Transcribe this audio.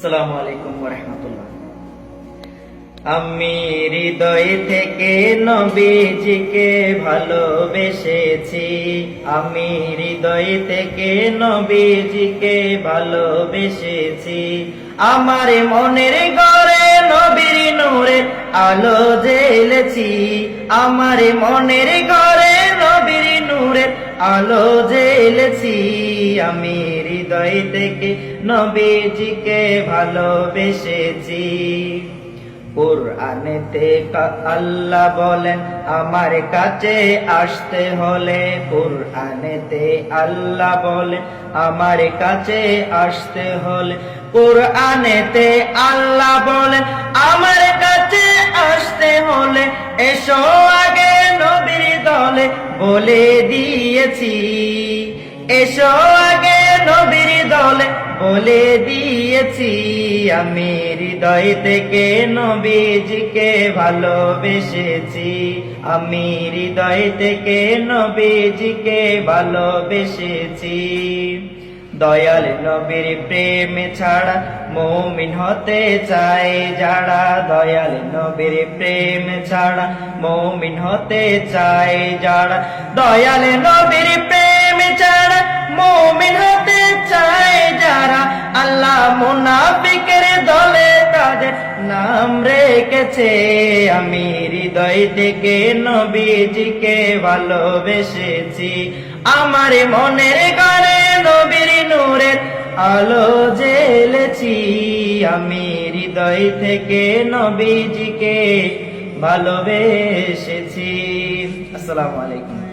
আসসালামু আলাইকুম ওয়া রাহমাতুল্লাহ। আমি হৃদয় থেকে নবীজিকে ভালোবেসেছি, আমি হৃদয় থেকে নবীজিকে ভালোবেসেছি। আমার মনের ঘরে নবীর নূরের আলো জ্বেলেছি, আমার মনের ঘরে নবীর নূরের আলো জ্বেলেছি। আমি হৃদয় থেকে নবীজিকে ভালোবেসেছি। কুরআনেতে আল্লাহ বলেন আমার কাছে আসতে হলে, কুরআনেতে আল্লাহ বলেন আমার কাছে আসতে হলে, কুরআনেতে আল্লাহ বলেন আমার কাছে আসতে হলে, এসো আগে নবীর দলে বলে দিয়েছি, এসো আগে নবীর দলে বলে দিয়েছি। আমি হৃদয় থেকে নবীজিকে ভালোবেসেছি, আমি হৃদয় থেকে নবীজিকে ভালোবেসেছি। দয়াল নবীর প্রেম ছাড়া মুমিন হতে চায় যারা, দয়াল নবীর প্রেম ছাড়া মুমিন হতে চায় যারা, দয়াল নবীর প্রেম ছাড়া মুমিন হতে চায় যারা, আল্লাহ মুনাফিকের দলে তাদের নাম রেখেছে। আমি হৃদয় থেকে নবীজিকে ভালোবেসেছি, আমার মনের ঘরে নবীর নূরের আলো জ্বেলেছি। আমি হৃদয় থেকে নবীজিকে ভালোবেসেছি। আসসালামু আলাইকুম।